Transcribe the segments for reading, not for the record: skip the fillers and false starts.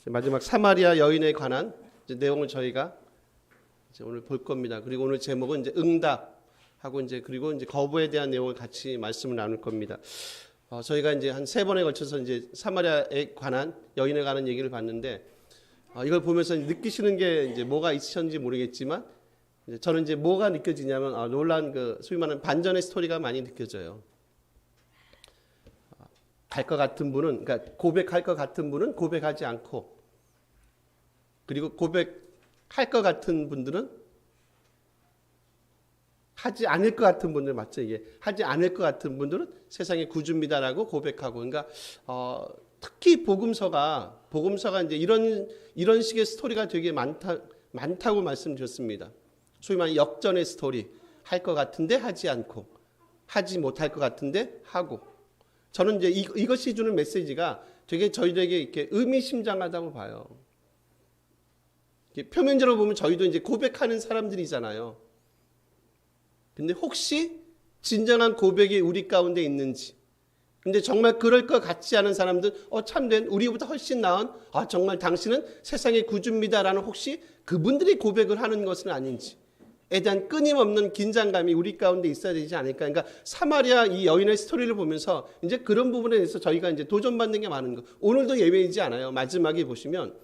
마지막 사마리아 여인에 관한 내용을 저희가 오늘 볼 겁니다. 그리고 오늘 제목은 이제 응답하고 그리고 거부에 대한 내용을 같이 말씀을 나눌 겁니다. 저희가 이제 한 3번에 걸쳐서 이제 사마리아에 관한 여인에 관한 얘기를 봤는데 이걸 보면서 느끼시는 게 이제 뭐가 있으셨는지 모르겠지만 저는 이제 뭐가 느껴지냐면 놀란 소위 말하는 반전의 스토리가 많이 느껴져요. 갈 것 같은 분은, 그러니까 고백할 것 같은 분은 고백하지 않고, 그리고 고백할 것 같은 분들은 하지 않을 것 같은 분들, 맞죠? 이게 하지 않을 것 같은 분들은 세상의 구주입니다라고 고백하고, 그러니까 특히 복음서가 이제 이런 식의 스토리가 되게 많다고 말씀드렸습니다. 소위 말하는 역전의 스토리, 할 것 같은데 하지 않고, 하지 못할 것 같은데 하고. 저는 이제 이것이 주는 메시지가 되게 저희들에게 이렇게 의미심장하다고 봐요. 표면적으로 보면 저희도 이제 고백하는 사람들이잖아요. 근데 혹시 진정한 고백이 우리 가운데 있는지, 근데 정말 그럴 것 같지 않은 사람들, 참된 우리보다 훨씬 나은, 정말 당신은 세상의 구주입니다라는 혹시 그분들이 고백을 하는 것은 아닌지, 에 대한 끊임없는 긴장감이 우리 가운데 있어야 되지 않을까. 그러니까 사마리아 이 여인의 스토리를 보면서 이제 그런 부분에 대해서 저희가 이제 도전받는 게 많은 거. 오늘도 예외이지 않아요. 마지막에 보시면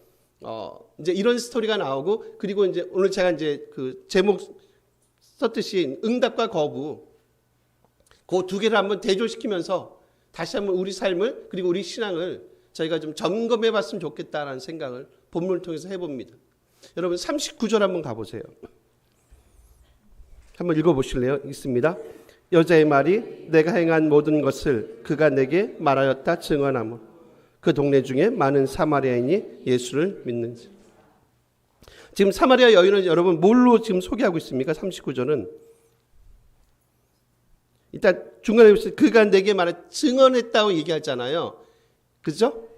이제 이런 스토리가 나오고, 그리고 이제 오늘 제가 이제 그 제목 썼듯이 응답과 거부, 그 두 개를 한번 대조시키면서 다시 한번 우리 삶을 그리고 우리 신앙을 저희가 좀 점검해 봤으면 좋겠다라는 생각을 본문을 통해서 해봅니다. 여러분 39절 한번 가보세요. 한번 읽어보실래요? 있습니다. 여자의 말이 내가 행한 모든 것을 그가 내게 말하였다 증언하며 그 동네 중에 많은 사마리아인이 예수를 믿는지. 지금 사마리아 여인을 여러분 뭘로 지금 소개하고 있습니까? 39절은 일단 중간에 보시면 그가 내게 증언했다고 얘기하잖아요. 그죠?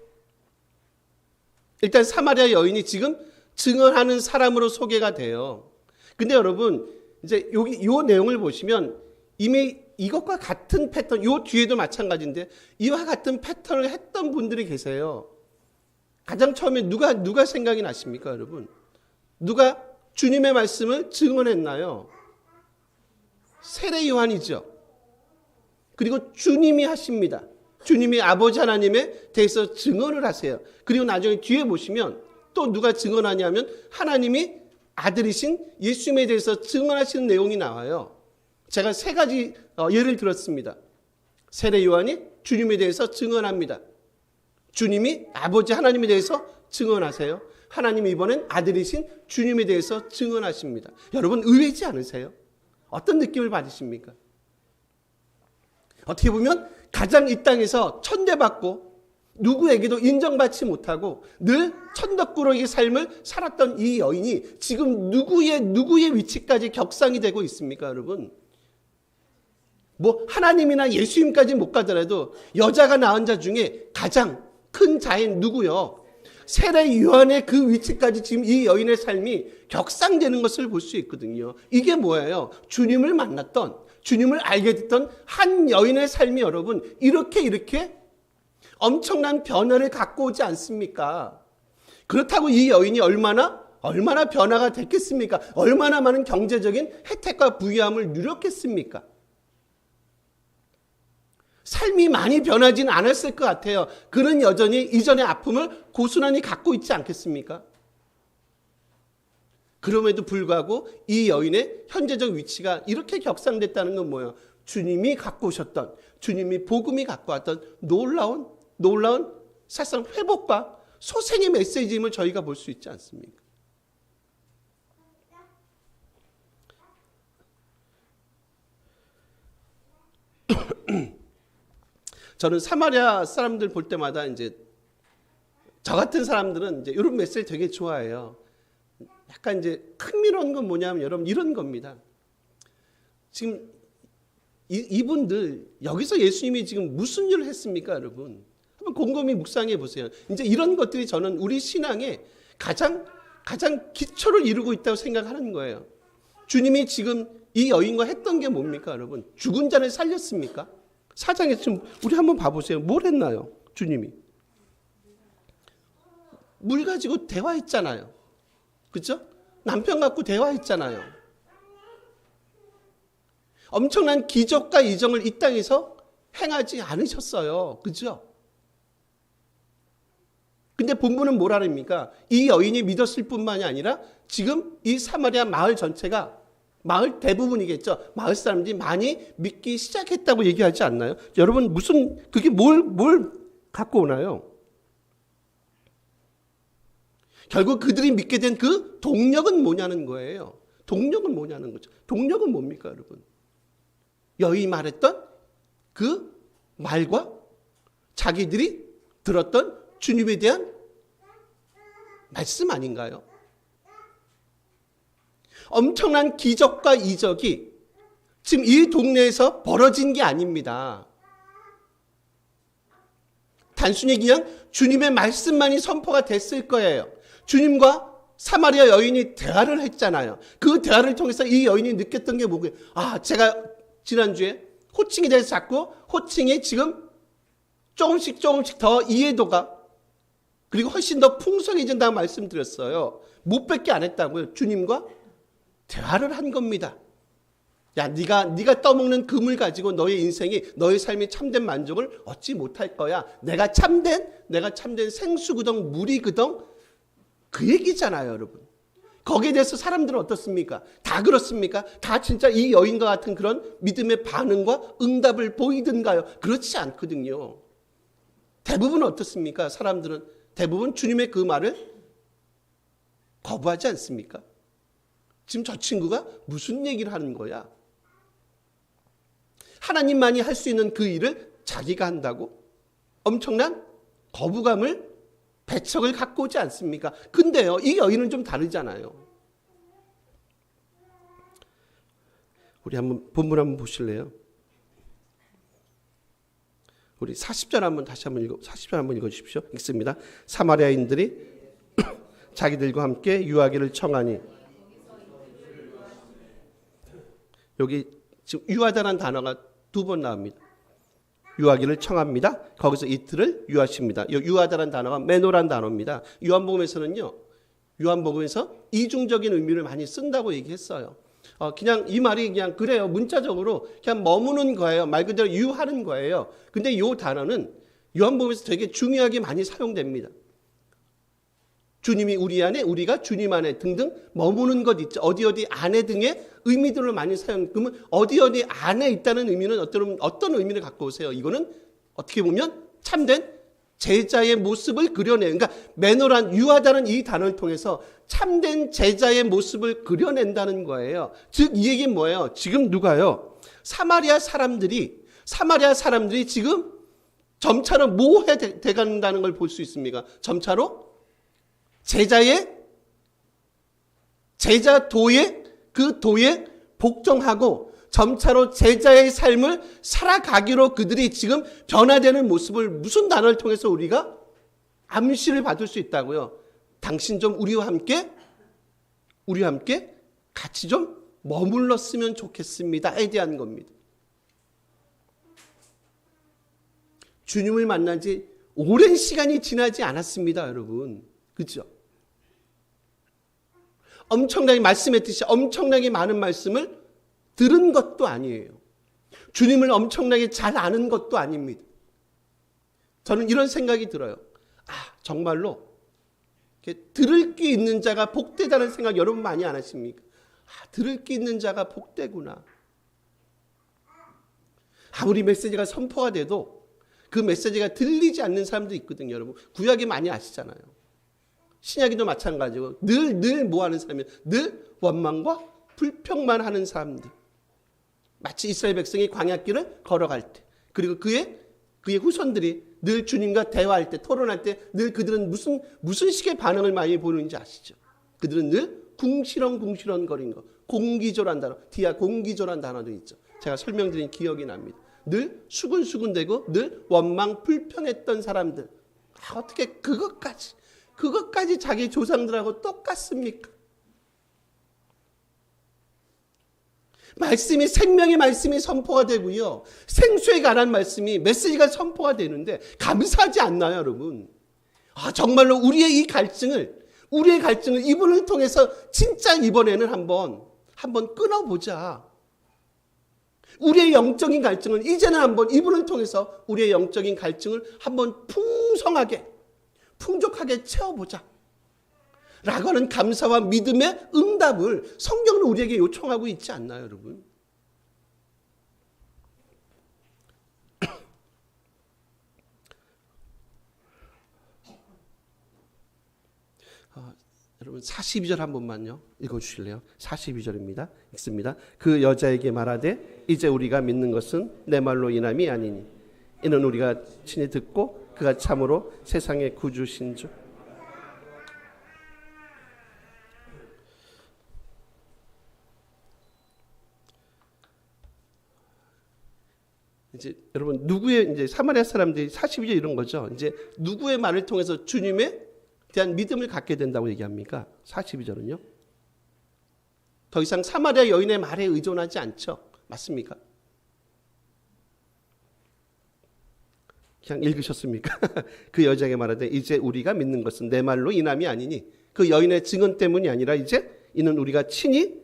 일단 사마리아 여인이 지금 증언하는 사람으로 소개가 돼요. 근데 여러분 이제 여기 요 내용을 보시면 이미 이것과 같은 패턴, 요 뒤에도 마찬가지인데 이와 같은 패턴을 했던 분들이 계세요. 가장 처음에 누가 생각이 나십니까, 여러분? 누가 주님의 말씀을 증언했나요? 세례 요한이죠. 그리고 주님이 하십니다. 주님이 아버지 하나님에 대해서 증언을 하세요. 그리고 나중에 뒤에 보시면 또 누가 증언하냐면 하나님이 아들이신 예수님에 대해서 증언하시는 내용이 나와요. 제가 3가지 예를 들었습니다. 세례 요한이 주님에 대해서 증언합니다. 주님이 아버지 하나님에 대해서 증언하세요. 하나님이 이번엔 아들이신 주님에 대해서 증언하십니다. 여러분 의외지 않으세요? 어떤 느낌을 받으십니까? 어떻게 보면 가장 이 땅에서 천대받고 누구에게도 인정받지 못하고 늘 천덕꾸러기 삶을 살았던 이 여인이 지금 누구의 위치까지 격상이 되고 있습니까, 여러분? 뭐 하나님이나 예수님까지 못 가더라도 여자가 낳은 자 중에 가장 큰 자인 누구요? 세례 요한의 그 위치까지 지금 이 여인의 삶이 격상되는 것을 볼 수 있거든요. 이게 뭐예요? 주님을 만났던, 주님을 알게 됐던 한 여인의 삶이 여러분 이렇게 엄청난 변화를 갖고 오지 않습니까? 그렇다고 이 여인이 얼마나 변화가 됐겠습니까? 얼마나 많은 경제적인 혜택과 부유함을 누렸겠습니까? 삶이 많이 변하진 않았을 것 같아요. 그는 여전히 이전의 아픔을 고스란히 갖고 있지 않겠습니까? 그럼에도 불구하고 이 여인의 현재적 위치가 이렇게 격상됐다는 건 뭐예요? 주님이 갖고 오셨던, 주님이 복음이 갖고 왔던 놀라운 사실상 회복과 소생의 메시지임을 저희가 볼 수 있지 않습니까? 저는 사마리아 사람들 볼 때마다 이제 저 같은 사람들은 이제 이런 메시지 되게 좋아해요. 약간 이제 흥미로운 건 뭐냐면 여러분 이런 겁니다. 지금 이분들 여기서 예수님이 지금 무슨 일을 했습니까, 여러분? 한번 곰곰이 묵상해 보세요. 이제 이런 것들이 저는 우리 신앙의 가장 기초를 이루고 있다고 생각하는 거예요. 주님이 지금 이 여인과 했던 게 뭡니까, 여러분? 죽은 자를 살렸습니까? 4장에서 좀 우리 한번 봐보세요. 뭘 했나요, 주님이? 물 가지고 대화했잖아요. 그렇죠? 남편 갖고 대화했잖아요. 엄청난 기적과 이정을 이 땅에서 행하지 않으셨어요. 그렇죠? 근데 본문은 뭐라닙니까? 이 여인이 믿었을 뿐만이 아니라 지금 이 사마리아 마을 전체가, 마을 대부분이겠죠. 마을 사람들이 많이 믿기 시작했다고 얘기하지 않나요? 여러분 그게 뭘 갖고 오나요? 결국 그들이 믿게 된 그 동력은 뭐냐는 거예요. 동력은 뭐냐는 거죠. 동력은 뭡니까, 여러분? 여인이 말했던 그 말과 자기들이 들었던 주님에 대한 말씀 아닌가요? 엄청난 기적과 이적이 지금 이 동네에서 벌어진 게 아닙니다. 단순히 그냥 주님의 말씀만이 선포가 됐을 거예요. 주님과 사마리아 여인이 대화를 했잖아요. 그 대화를 통해서 이 여인이 느꼈던 게 뭐예요? 제가 지난주에 호칭에 대해서 자꾸 호칭이 지금 조금씩 더 이해도가 그리고 훨씬 더 풍성해진다고 말씀드렸어요. 못 뵙게 안 했다고요. 주님과 대화를 한 겁니다. 야, 네가 떠먹는 금을 가지고 너의 인생이, 너의 삶이 참된 만족을 얻지 못할 거야. 내가 참된 생수그덩, 물이그덩 그 얘기잖아요, 여러분. 거기에 대해서 사람들은 어떻습니까? 다 그렇습니까? 다 진짜 이 여인과 같은 그런 믿음의 반응과 응답을 보이든가요? 그렇지 않거든요. 대부분 어떻습니까? 사람들은 대부분 주님의 그 말을 거부하지 않습니까? 지금 저 친구가 무슨 얘기를 하는 거야? 하나님만이 할 수 있는 그 일을 자기가 한다고? 엄청난 거부감을, 배척을 갖고 오지 않습니까? 근데요, 이 여인은 좀 다르잖아요. 우리 본문 한번 보실래요? 우리 40절 한번 읽어주십시오. 읽습니다. 사마리아인들이 자기들과 함께 유하기를 청하니, 여기 지금 유하다는 단어가 2번 나옵니다. 유하기를 청합니다. 거기서 이틀을 유하십니다. 유하다는 단어가 메노란 단어입니다. 요한복음에서는요, 요한복음에서 이중적인 의미를 많이 쓴다고 얘기했어요. 그냥 이 말이 그냥 그래요. 문자적으로 그냥 머무는 거예요. 말 그대로 유하는 거예요. 근데 이 단어는 요한복음에서 되게 중요하게 많이 사용됩니다. 주님이 우리 안에, 우리가 주님 안에 등등 머무는 것 있죠. 어디 안에 등의 의미들을 많이 사용. 그러면 어디 안에 있다는 의미는 어떤 의미를 갖고 오세요? 이거는 어떻게 보면 참된 제자의 모습을 그려내요. 그러니까 매너란, 유하다는 이 단어를 통해서 참된 제자의 모습을 그려낸다는 거예요. 즉 이 얘기는 뭐예요? 지금 누가요? 사마리아 사람들이 지금 점차로 뭐 해대간다는 걸 볼 수 있습니까? 점차로 제자 도에, 그 도에 복종하고 점차로 제자의 삶을 살아가기로 그들이 지금 변화되는 모습을 무슨 단어를 통해서 우리가 암시를 받을 수 있다고요? 당신 좀 우리와 함께 같이 좀 머물렀으면 좋겠습니다에 대한 겁니다. 주님을 만난 지 오랜 시간이 지나지 않았습니다, 여러분. 그렇죠? 엄청나게 말씀했듯이 엄청나게 많은 말씀을 들은 것도 아니에요. 주님을 엄청나게 잘 아는 것도 아닙니다. 저는 이런 생각이 들어요. 정말로 들을 귀 있는 자가 복되다는 생각 여러분 많이 안 하십니까? 들을 귀 있는 자가 복되구나. 아무리 메시지가 선포가 돼도 그 메시지가 들리지 않는 사람도 있거든요, 여러분. 구약이 많이 아시잖아요. 신약이도 마찬가지고 늘 뭐 하는 사람이에요? 늘 원망과 불평만 하는 사람들. 마치 이스라엘 백성이 광야길을 걸어갈 때, 그리고 그의 후손들이 늘 주님과 대화할 때, 토론할 때 늘 그들은 무슨 식의 반응을 많이 보이는지 아시죠? 그들은 늘 궁시렁 거리는 거. 공기조란 단어, 디아 공기조란 단어도 있죠. 제가 설명드린 기억이 납니다. 늘 수군수군대고 늘 원망 불평했던 사람들. 어떻게 그것까지 자기 조상들하고 똑같습니까? 말씀이, 생명의 말씀이 선포가 되고요, 생수에 관한 말씀이, 메시지가 선포가 되는데 감사하지 않나요, 여러분? 정말로 우리의 갈증을 이분을 통해서 진짜 이번에는 한번 끊어보자. 우리의 영적인 갈증을 이제는 한번 이분을 통해서 우리의 영적인 갈증을 한번 풍족하게 채워보자. 라고 하는 감사와 믿음의 응답을 성경은 우리에게 요청하고 있지 않나요, 여러분? 여러분 42절 한 번만요 읽어주실래요? 42절입니다. 읽습니다. 그 여자에게 말하되 이제 우리가 믿는 것은 내 말로 인함이 아니니 이는 우리가 친히 듣고 그가 참으로 세상의 구주신 줄. 이제 여러분 누구의 이제 사마리아 사람들이 42절 이런 거죠. 이제 누구의 말을 통해서 주님의 대한 믿음을 갖게 된다고 얘기합니까? 42절은요. 더 이상 사마리아 여인의 말에 의존하지 않죠. 맞습니까? 그냥 읽으셨습니까? 그 여자에게 말하되 이제 우리가 믿는 것은 내 말로 인함이 아니니 그 여인의 증언 때문이 아니라 이제 이는 우리가 친히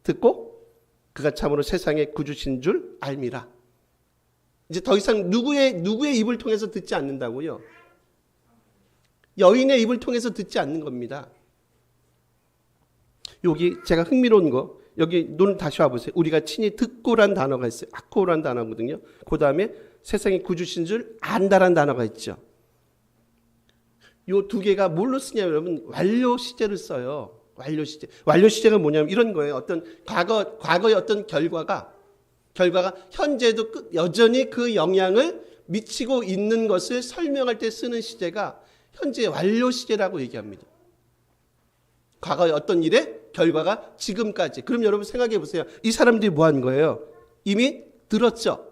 듣고 그가 참으로 세상의 구주신 줄 알미라. 이제 더 이상 누구의 입을 통해서 듣지 않는다고요. 여인의 입을 통해서 듣지 않는 겁니다. 여기 제가 흥미로운 거 여기 눈 다시 와보세요. 우리가 친히 듣고란 단어가 있어요. 아코란 단어거든요. 그 다음에 세상의 구주신 줄 안다란 단어가 있죠. 이 두 개가 뭘로 쓰냐면 여러분 완료 시제를 써요. 완료 시제. 완료 시제가 뭐냐면 이런 거예요. 어떤 과거의 어떤 결과가 현재도 여전히 그 영향을 미치고 있는 것을 설명할 때 쓰는 시제가 현재 완료 시제라고 얘기합니다. 과거의 어떤 일의 결과가 지금까지. 그럼 여러분 생각해 보세요. 이 사람들이 뭐 한 거예요? 이미 들었죠.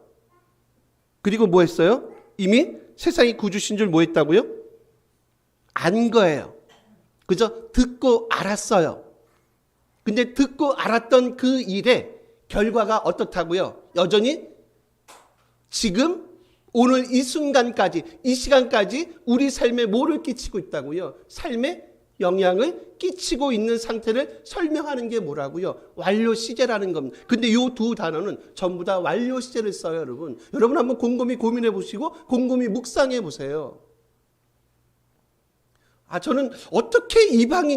그리고 뭐 했어요? 이미 세상이 구주신 줄 뭐 했다고요? 안 거예요. 그죠? 듣고 알았어요. 근데 듣고 알았던 그 일의 결과가 어떻다고요? 여전히 지금 오늘 이 순간까지 이 시간까지 우리 삶에 뭐를 끼치고 있다고요? 삶에 영향을 끼치고 있는 상태를 설명하는 게 뭐라고요? 완료 시제라는 겁니다. 근데 이 두 단어는 전부 다 완료 시제를 써요, 여러분. 여러분 한번 곰곰이 고민해 보시고 곰곰이 묵상해 보세요. 저는 어떻게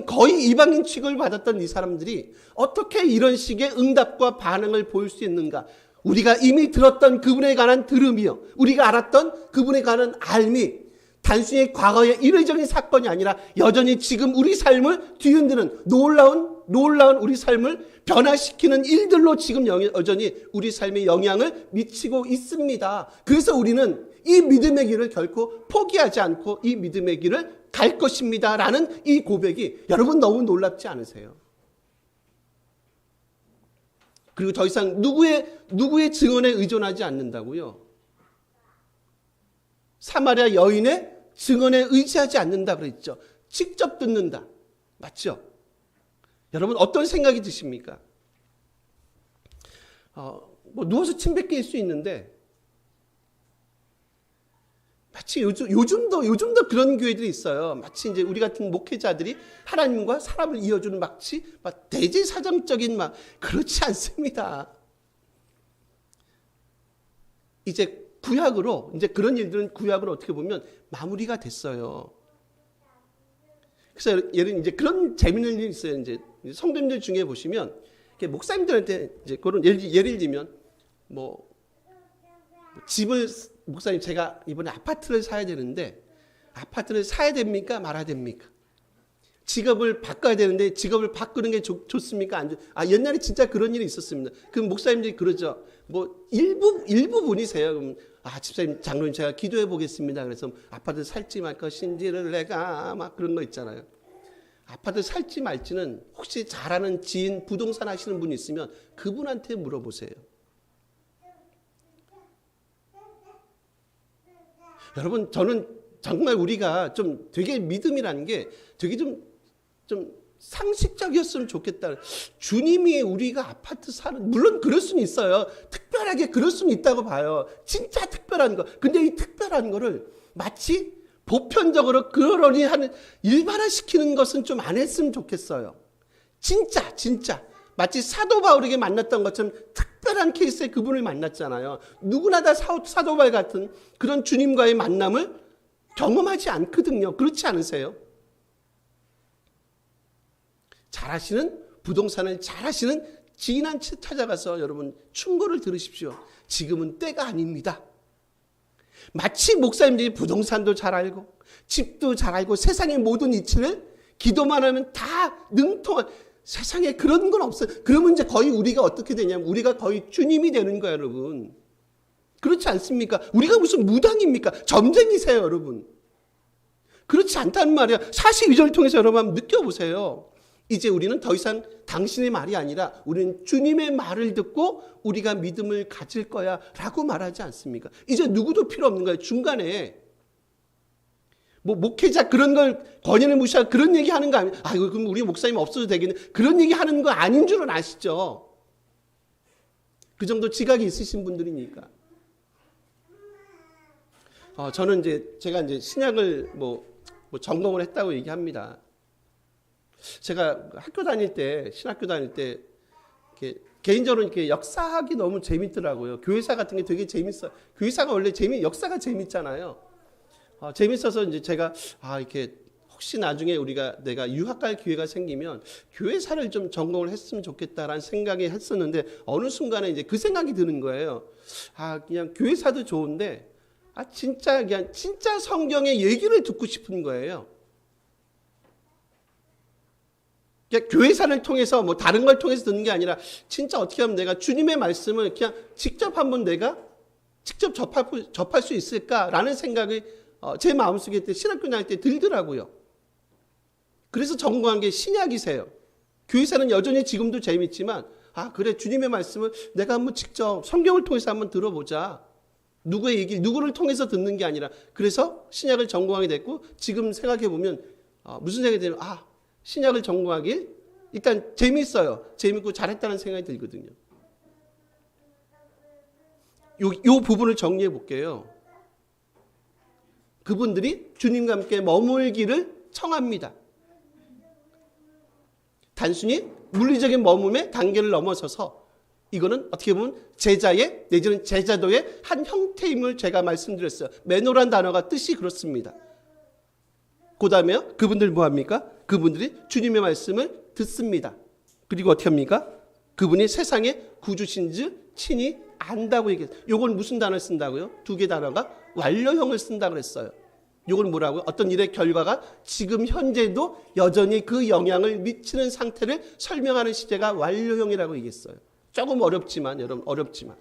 거의 이방인 취급을 받았던 이 사람들이 어떻게 이런 식의 응답과 반응을 보일 수 있는가? 우리가 이미 들었던 그분에 관한 들음이요. 우리가 알았던 그분에 관한 알미. 단순히 과거의 이례적인 사건이 아니라 여전히 지금 우리 삶을 뒤흔드는 놀라운 우리 삶을 변화시키는 일들로 지금 여전히 우리 삶에 영향을 미치고 있습니다. 그래서 우리는 이 믿음의 길을 결코 포기하지 않고 이 믿음의 길을 갈 것입니다. 라는 이 고백이 여러분 너무 놀랍지 않으세요? 그리고 더 이상 누구의 증언에 의존하지 않는다고요? 사마리아 여인의 증언에 의지하지 않는다 그랬죠. 직접 듣는다. 맞죠? 여러분 어떤 생각이 드십니까? 누워서 침 뱉길 수 있는데 마치 요즘도 그런 교회들이 있어요. 마치 이제 우리 같은 목회자들이 하나님과 사람을 이어주는 마치 대제사장적인 그렇지 않습니다. 이제 구약으로 이제 그런 일들은 구약으로 어떻게 보면 마무리가 됐어요. 그래서 이제 그런 재밌는 일이 있어요. 이제 성도님들 중에 보시면 목사님들한테 이제 그런 예를 들면 집을 목사님 제가 이번에 아파트를 사야 되는데 아파트를 사야 됩니까? 말아야 됩니까? 직업을 바꿔야 되는데 직업을 바꾸는 게 좋습니까? 안 옛날에 진짜 그런 일이 있었습니다. 그럼 목사님들이 그러죠. 일부 분이세요. 그럼 집사님, 장로님 제가 기도해 보겠습니다. 그래서 아파트 살지 말 것인지를 내가 그런 거 있잖아요. 아파트 살지 말지는 혹시 잘 아는 지인 부동산 하시는 분이 있으면 그분한테 물어보세요. 여러분 저는 정말 우리가 좀 되게 믿음이라는 게 되게 좀 상식적이었으면 좋겠다. 주님이 우리가 아파트 사는 물론 그럴 수는 있어요. 특별하게 그럴 수는 있다고 봐요. 진짜 특별한 거. 근데 이 특별한 거를 마치 보편적으로 그러니 하는 일반화시키는 것은 좀 안 했으면 좋겠어요. 진짜 마치 사도 바울에게 만났던 것처럼 특별한 케이스에 그분을 만났잖아요. 누구나 다 사도 바울 같은 그런 주님과의 만남을 경험하지 않거든요. 그렇지 않으세요? 잘하시는 부동산을 잘하시는 지인한테 찾아가서 여러분 충고를 들으십시오. 지금은 때가 아닙니다. 마치 목사님들이 부동산도 잘 알고 집도 잘 알고 세상의 모든 이치를 기도만 하면 다 능통한, 세상에 그런 건 없어요. 그러면 이제 거의 우리가 어떻게 되냐면 우리가 거의 주님이 되는 거예요, 여러분. 그렇지 않습니까? 우리가 무슨 무당입니까? 점쟁이세요, 여러분. 그렇지 않다는 말이야. 42절을 통해서 여러분 한번 느껴보세요. 이제 우리는 더 이상 당신의 말이 아니라 우리는 주님의 말을 듣고 우리가 믿음을 가질 거야 라고 말하지 않습니까? 이제 누구도 필요 없는 거예요. 중간에 뭐 목회자 그런 걸 권위를 무시하고 그런 얘기 하는 거 아니에요. 이거 그럼 우리 목사님 없어도 되겠네. 그런 얘기 하는 거 아닌 줄은 아시죠? 그 정도 지각이 있으신 분들이니까. 저는 제가 신약을 전공을 했다고 얘기합니다. 제가 학교 다닐 때, 신학교 다닐 때, 개인적으로 이렇게 역사학이 너무 재밌더라고요. 교회사 같은 게 되게 재밌어요. 교회사가 원래 역사가 재밌잖아요. 재밌어서 이제 제가, 이렇게, 혹시 나중에 내가 유학 갈 기회가 생기면 교회사를 좀 전공을 했으면 좋겠다라는 생각이 했었는데, 어느 순간에 이제 그 생각이 드는 거예요. 그냥 교회사도 좋은데, 진짜 성경의 얘기를 듣고 싶은 거예요. 교회사를 통해서 다른 걸 통해서 듣는 게 아니라 진짜 어떻게 하면 내가 주님의 말씀을 그냥 직접 한번 내가 직접 접할 수 있을까라는 생각이 제 마음속에 신학교 다닐 때 들더라고요. 그래서 전공한 게 신약이세요. 교회사는 여전히 지금도 재밌지만 그래 주님의 말씀을 내가 한번 직접 성경을 통해서 한번 들어보자. 누구의 얘기 누구를 통해서 듣는 게 아니라 그래서 신약을 전공하게 됐고 지금 생각해 보면 무슨 생각이 들면 신약을 전공하길 일단 재밌어요. 재밌고 잘했다는 생각이 들거든요. 요 부분을 정리해 볼게요. 그분들이 주님과 함께 머물기를 청합니다. 단순히 물리적인 머물의 단계를 넘어서서 이거는 어떻게 보면 제자의 내지는 제자도의 한 형태임을 제가 말씀드렸어요. 매너란 단어가 뜻이 그렇습니다. 그 다음에 그분들 뭐합니까? 그분들이 주님의 말씀을 듣습니다. 그리고 어떻게 합니까? 그분이 세상의 구주신 줄 친히 안다고 얘기했어요. 요건 무슨 단어를 쓴다고요? 두 개 단어가 완료형을 쓴다고 그랬어요. 요건 뭐라고요? 어떤 일의 결과가 지금 현재도 여전히 그 영향을 미치는 상태를 설명하는 시제가 완료형이라고 얘기했어요. 조금 어렵지만 여러분 어렵지만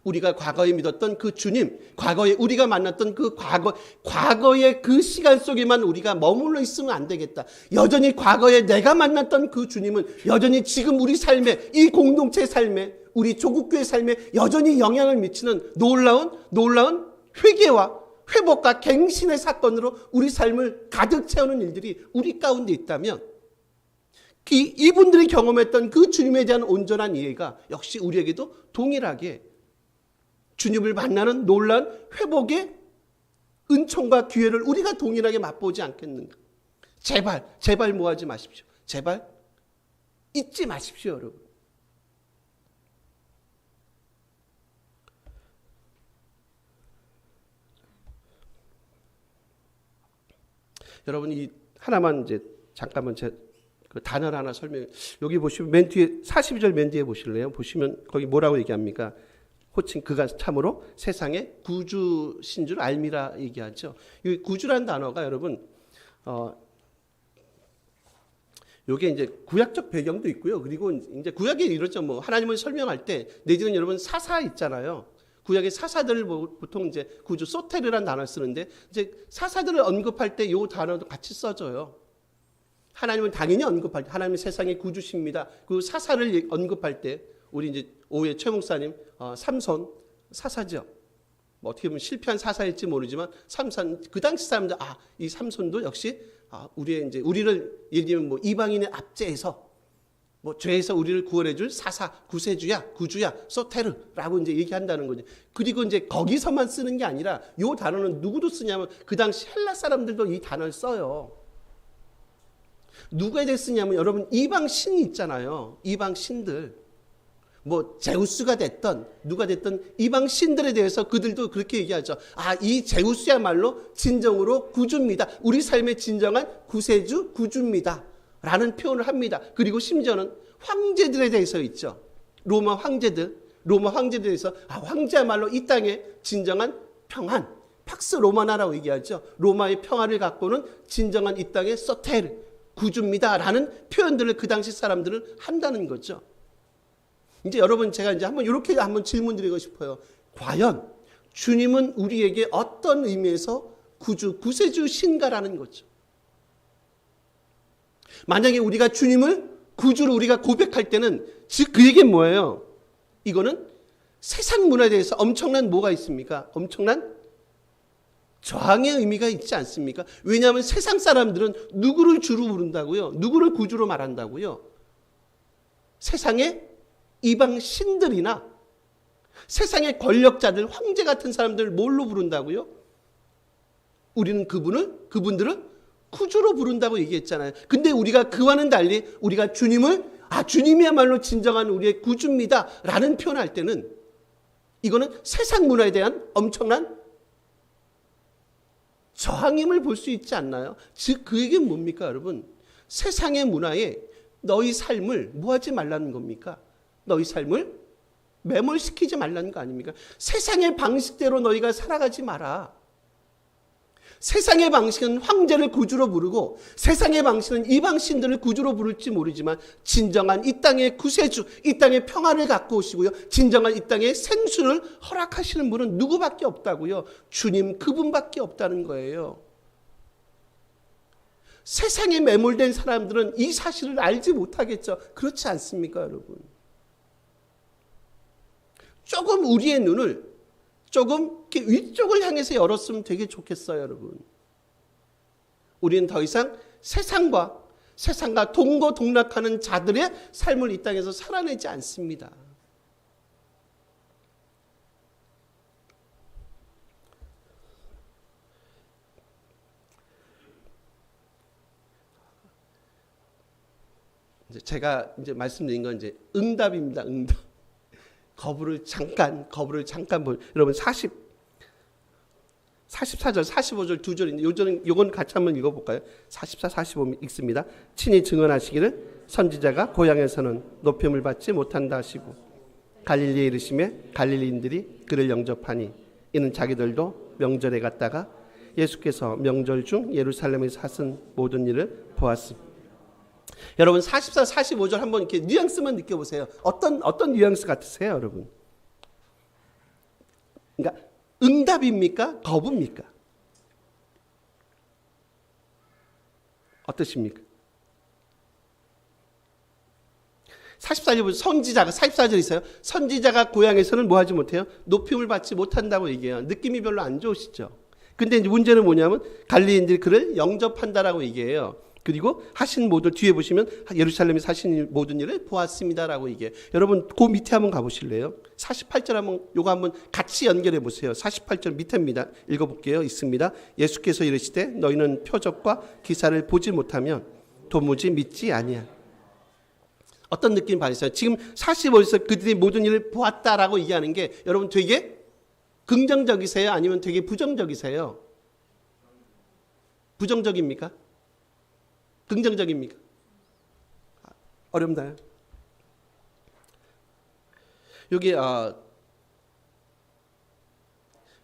우리가 과거에 믿었던 그 주님, 과거에 우리가 만났던 그 과거의 그 시간 속에만 우리가 머물러 있으면 안 되겠다. 여전히 과거에 내가 만났던 그 주님은 여전히 지금 우리 삶에, 이 공동체 삶에, 우리 조국교회 삶에 여전히 영향을 미치는 놀라운 회개와 회복과 갱신의 사건으로 우리 삶을 가득 채우는 일들이 우리 가운데 있다면 이분들이 경험했던 그 주님에 대한 온전한 이해가 역시 우리에게도 동일하게 주님을 만나는 놀라운 회복의 은총과 기회를 우리가 동일하게 맛보지 않겠는가. 제발 뭐하지 마십시오. 제발 잊지 마십시오, 여러분. 여러분 이 하나만 잠깐만 그 단어를 하나 설명. 여기 보시면 맨 뒤에 42절 맨 뒤에 보실래요? 보시면 거기 뭐라고 얘기합니까? 호칭 그가 참으로 세상의 구주신 줄 알미라 얘기하죠. 이 구주란 단어가 여러분 요게 구약적 배경도 있고요. 그리고 구약에 이렇죠. 하나님을 설명할 때 내지는 여러분 사사 있잖아요. 구약의 사사들을 보통 구주 소테르란 단어를 쓰는데 사사들을 언급할 때 이 단어도 같이 써져요. 하나님을 당연히 언급할 때 하나님은 세상의 구주십니다. 그 사사를 언급할 때 우리 오후에 최 목사님 삼손 사사죠. 어떻게 보면 실패한 사사일지 모르지만 삼손 그 당시 사람들 이 삼손도 역시 우리를 예를 들면 이방인의 압제에서 뭐 죄에서 우리를 구원해 줄 사사, 구세주야, 구주야, 소테르라고 이제 얘기한다는 거죠. 그리고 이제 거기서만 쓰는 게 아니라 이 단어는 누구도 쓰냐면 그 당시 헬라 사람들도 이 단어를 써요. 누구에 대해 쓰냐면 여러분 이방 신이 있잖아요. 이방 신들. 뭐 제우스가 됐던 누가 됐던 이방 신들에 대해서 그들도 그렇게 얘기하죠. 아, 이 제우스야말로 진정으로 구주입니다. 우리 삶의 진정한 구세주, 구주입니다. 라는 표현을 합니다. 그리고 심지어는 황제들에 대해서 있죠. 로마 황제들에 대해서 황제야말로 이 땅의 진정한 평안, 팍스 로마나라고 얘기하죠. 로마의 평화를 갖고는 진정한 이 땅의 소테르, 구주입니다. 라는 표현들을 그 당시 사람들은 한다는 거죠. 이제 여러분 제가 이제 이렇게 한번 질문 드리고 싶어요. 과연 주님은 우리에게 어떤 의미에서 구주, 구세주 신가라는 거죠. 만약에 우리가 주님을 구주로 우리가 고백할 때는 즉 그 얘기는 뭐예요? 이거는 세상 문화에 대해서 엄청난 뭐가 있습니까? 엄청난 저항의 의미가 있지 않습니까? 왜냐하면 세상 사람들은 누구를 주로 부른다고요? 누구를 구주로 말한다고요? 세상의 이방 신들이나 세상의 권력자들, 황제 같은 사람들을 뭘로 부른다고요? 우리는 그분들을 구주로 부른다고 얘기했잖아요. 근데 우리가 그와는 달리 우리가 주님이야말로 진정한 우리의 구주입니다 라는 표현을 할 때는 이거는 세상 문화에 대한 엄청난 저항임을 볼 수 있지 않나요? 즉 그 얘기는 뭡니까 여러분? 세상의 문화에 너희 삶을 뭐 하지 말라는 겁니까? 너희 삶을 매몰시키지 말라는 거 아닙니까? 세상의 방식대로 너희가 살아가지 마라. 세상의 방식은 황제를 구주로 부르고 세상의 방식은 이방 신들을 구주로 부를지 모르지만 진정한 이 땅의 구세주, 이 땅의 평화를 갖고 오시고요. 진정한 이 땅의 생수를 허락하시는 분은 누구밖에 없다고요. 주님 그분밖에 없다는 거예요. 세상에 매몰된 사람들은 이 사실을 알지 못하겠죠. 그렇지 않습니까 여러분? 조금 우리의 눈을 조금 이렇게 위쪽을 향해서 열었으면 되게 좋겠어요, 여러분. 우리는 더 이상 세상과 동거동락하는 자들의 삶을 이 땅에서 살아내지 않습니다. 제가 이제 말씀드린 건 이제 응답입니다, 응답. 거부를 잠깐 여러분 44절 45절 두 절인데 요건 같이 한번 읽어볼까요? 44, 45 읽습니다. 친히 증언하시기를 선지자가 고향에서는 높임을 받지 못한다 하시고 갈릴리에 이르시매 갈릴리인들이 그를 영접하니 이는 자기들도 명절에 갔다가 예수께서 명절 중 예루살렘에서 하신 모든 일을 보았습니다. 여러분 44, 45절 한번 이렇게 뉘앙스만 느껴보세요. 어떤 뉘앙스 같으세요, 여러분? 그러니까 응답입니까? 거부입니까? 어떠십니까? 44절 보세요. 44절 있어요. 선지자가 고향에서는 뭐 하지 못해요? 높임을 받지 못한다고 얘기해요. 느낌이 별로 안 좋으시죠? 근데 이제 문제는 뭐냐면 갈릴리인들이 그를 영접한다라고 얘기해요. 그리고 하신 모든 뒤에 보시면 예루살렘에서 하신 모든 일을 보았습니다라고 얘기해요. 여러분 그 밑에 한번 가보실래요? 48절 한번 요거 한번 같이 연결해 보세요. 48절 밑에입니다. 읽어볼게요. 있습니다. 예수께서 이르시되 너희는 표적과 기사를 보지 못하면 도무지 믿지 아니하. 어떤 느낌 받으세요? 지금 45절에서 그들이 모든 일을 보았다라고 얘기하는 게 여러분 되게 긍정적이세요? 아니면 되게 부정적이세요? 부정적입니까? 긍정적입니까? 어렵나요? 여기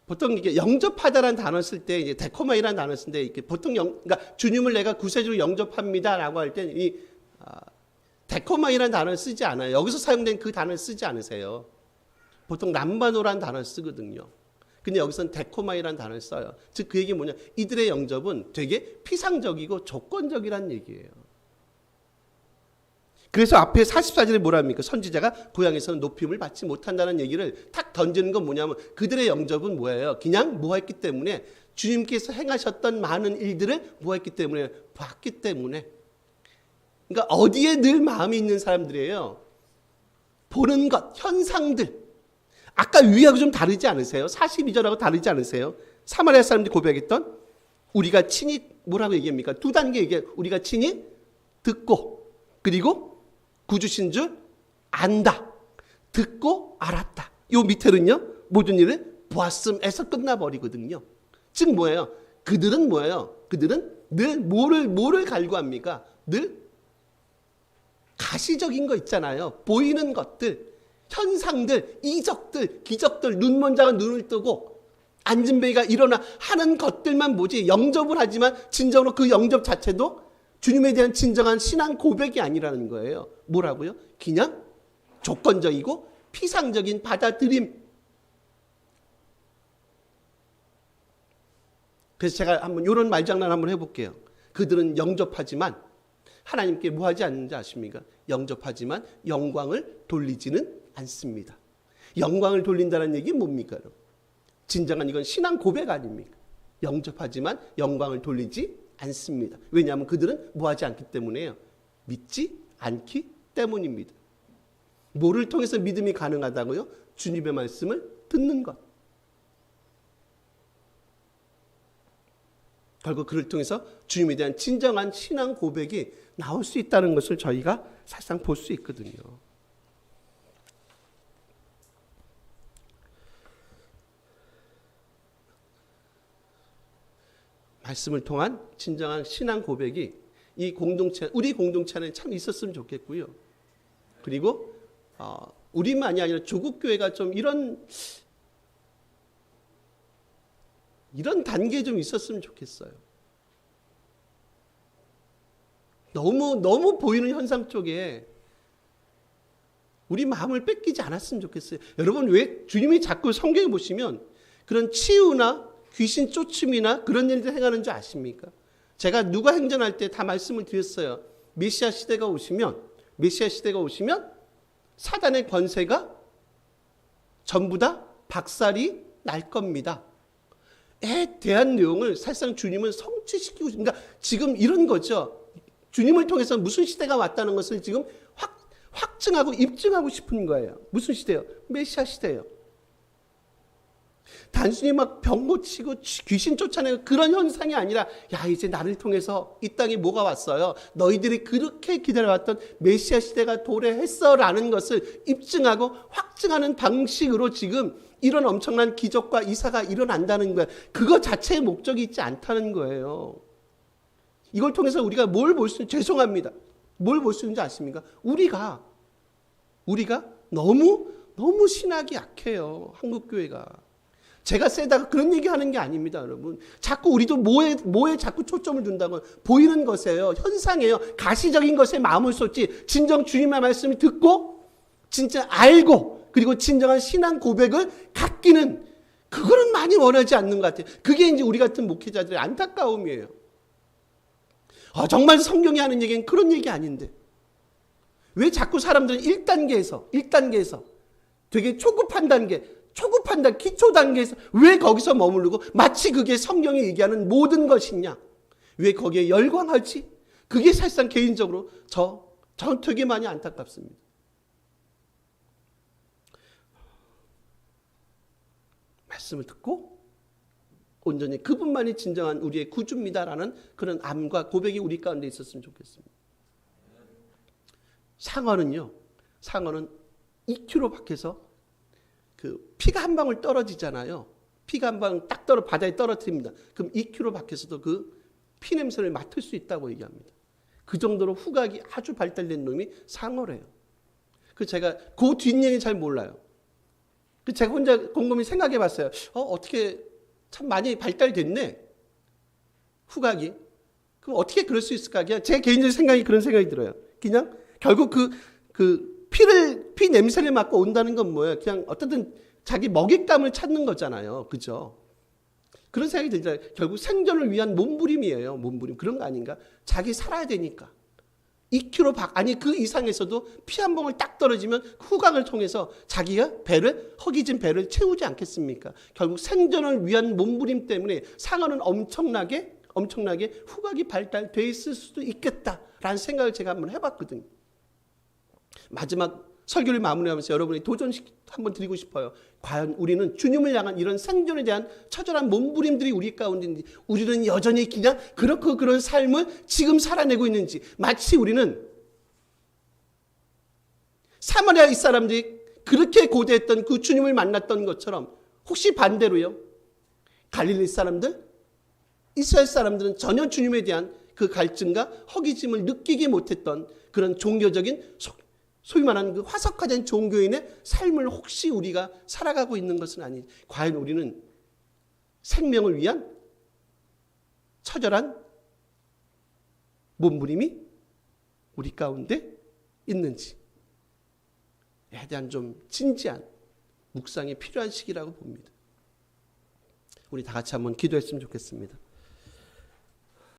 보통 이게 영접하다라는 단어 쓸 때 이제 데코마이라는 단어 쓰는데 이게 보통 그러니까 주님을 내가 구세주로 영접합니다라고 할 때 이 데코마이라는 단어를 쓰지 않아요. 여기서 사용된 그 단어를 쓰지 않으세요. 보통 람바노라는 단어를 쓰거든요. 근데 여기서는 데코마이라는 단어를 써요. 즉 그 얘기 뭐냐? 이들의 영접은 되게 피상적이고 조건적이라는 얘기예요. 그래서 앞에 44절에 뭐라 합니까? 선지자가 고향에서는 높임을 받지 못한다는 얘기를 탁 던지는 건 뭐냐면 그들의 영접은 뭐예요? 그냥 뭐 했기 때문에 주님께서 행하셨던 많은 일들을 뭐 했기 때문에 봤기 때문에 그러니까 어디에 늘 마음이 있는 사람들이에요? 보는 것, 현상들. 아까 위하고 좀 다르지 않으세요? 42절하고 다르지 않으세요? 사마리아 사람들이 고백했던 우리가 친히 뭐라고 얘기합니까? 두 단계 얘기해. 우리가 친히 듣고 그리고 구주신 줄 안다. 듣고 알았다. 요 밑에는요. 모든 일을 보았음에서 끝나버리거든요. 즉 뭐예요? 그들은 뭐예요? 그들은 늘 뭐를 갈구합니까? 늘 가시적인 거 있잖아요. 보이는 것들, 현상들, 이적들, 기적들, 눈먼 자가 눈을 뜨고 앉은 베이가 일어나 하는 것들만 뭐지? 영접을 하지만 진정으로 그 영접 자체도 주님에 대한 진정한 신앙 고백이 아니라는 거예요. 뭐라고요? 그냥 조건적이고 피상적인 받아들임. 그래서 제가 한번 이런 말장난 한번 해볼게요. 그들은 영접하지만 하나님께 뭐 하지 않는지 아십니까? 영접하지만 영광을 돌리지는 않습니다. 영광을 돌린다는 얘기는 뭡니까? 여러분? 진정한 이건 신앙 고백 아닙니까? 영접하지만 영광을 돌리지 않습니다. 왜냐하면 그들은 뭐 하지 않기 때문에요. 믿지 않기 때문입니다. 뭐를 통해서 믿음이 가능하다고요? 주님의 말씀을 듣는 것. 결국 그를 통해서 주님에 대한 진정한 신앙 고백이 나올 수 있다는 것을 저희가 사실상 볼 수 있거든요. 말씀을 통한 진정한 신앙 고백이 이 공동체, 우리 공동체 안에 참 있었으면 좋겠고요. 그리고 우리만이 아니라 조국 교회가 좀 이런 단계에 좀 있었으면 좋겠어요. 너무 보이는 현상 쪽에 우리 마음을 뺏기지 않았으면 좋겠어요. 여러분, 왜 주님이 자꾸 성경에 보시면 그런 치유나 귀신 쫓음이나 그런 일들 행하는 줄 아십니까? 제가 누가 행전할 때 다 말씀을 드렸어요. 메시아 시대가 오시면 사단의 권세가 전부 다 박살이 날 겁니다. 에 대한 내용을 사실상 주님은 성취시키고 싶습니다. 그러니까 지금 이런 거죠. 주님을 통해서 무슨 시대가 왔다는 것을 지금 확증하고 입증하고 싶은 거예요. 무슨 시대요? 메시아 시대예요. 단순히 막 병 고치고 귀신 쫓아내고 그런 현상이 아니라 야 이제 나를 통해서 이 땅에 뭐가 왔어요. 너희들이 그렇게 기다려왔던 메시아 시대가 도래했어라는 것을 입증하고 확증하는 방식으로 지금 이런 엄청난 기적과 이사가 일어난다는 거예요. 그거 자체의 목적이 있지 않다는 거예요. 이걸 통해서 우리가 뭘 볼 수 있는지 죄송합니다. 뭘 볼 수 있는지 아십니까? 우리가 너무 신학이 약해요. 한국 교회가. 제가 세다가 그런 얘기하는 게 아닙니다, 여러분. 자꾸 우리도 뭐에 자꾸 초점을 둔다고 보이는 것이에요. 현상이에요. 가시적인 것에 마음을 쏟지. 진정 주님의 말씀을 듣고 진짜 알고 그리고 진정한 신앙 고백을 갖기는 그거는 많이 원하지 않는 것 같아요. 그게 이제 우리 같은 목회자들의 안타까움이에요. 정말 성경이 하는 얘기는 그런 얘기 아닌데 왜 자꾸 사람들은 1단계에서 되게 초급한 기초 단계에서 왜 거기서 머무르고 마치 그게 성경이 얘기하는 모든 것이냐? 왜 거기에 열광할지? 그게 사실상 개인적으로 저는 되게 많이 안타깝습니다. 말씀을 듣고 온전히 그분만이 진정한 우리의 구주입니다라는 그런 암과 고백이 우리 가운데 있었으면 좋겠습니다. 상어는 2km 밖에서 그 피가 한 방울 떨어지잖아요. 피가 한 방울 딱 바다에 떨어뜨립니다. 그럼 2km 밖에서도 그 피 냄새를 맡을 수 있다고 얘기합니다. 그 정도로 후각이 아주 발달된 놈이 상어래요. 제가 그 뒷얘기 잘 몰라요. 제가 혼자 곰곰이 생각해 봤어요. 어떻게 참 많이 발달됐네. 후각이. 그럼 어떻게 그럴 수 있을까? 그냥 제 개인적인 생각이 그런 생각이 들어요. 그냥 결국 피 냄새를 맡고 온다는 건 뭐예요? 그냥 어떻든 자기 먹잇감을 찾는 거잖아요. 그죠? 그런 생각이 들잖아요. 결국 생존을 위한 몸부림이에요. 몸부림. 그런 거 아닌가? 자기 살아야 되니까. 2km 그 이상에서도 피 한 방울 딱 떨어지면 후각을 통해서 자기가 허기진 배를 채우지 않겠습니까? 결국 생존을 위한 몸부림 때문에 상어는 엄청나게 엄청나게 후각이 발달돼 있을 수도 있겠다라는 생각을 제가 한번 해봤거든요. 마지막 설교를 마무리하면서 여러분이 도전식 한번 드리고 싶어요. 과연 우리는 주님을 향한 이런 생존에 대한 처절한 몸부림들이 우리 가운데 있는지, 우리는 여전히 그냥 그렇고 그런 삶을 지금 살아내고 있는지, 마치 우리는 사마리아 이 사람들이 그렇게 고대했던 그 주님을 만났던 것처럼, 혹시 반대로요, 갈릴리 사람들, 이스라엘 사람들은 전혀 주님에 대한 그 갈증과 허기짐을 느끼지 못했던 그런 종교적인 소위 말하는 그 화석화된 종교인의 삶을 혹시 우리가 살아가고 있는 것은 아닌지, 과연 우리는 생명을 위한 처절한 몸부림이 우리 가운데 있는지에 대한 좀 진지한 묵상이 필요한 시기라고 봅니다. 우리 다 같이 한번 기도했으면 좋겠습니다.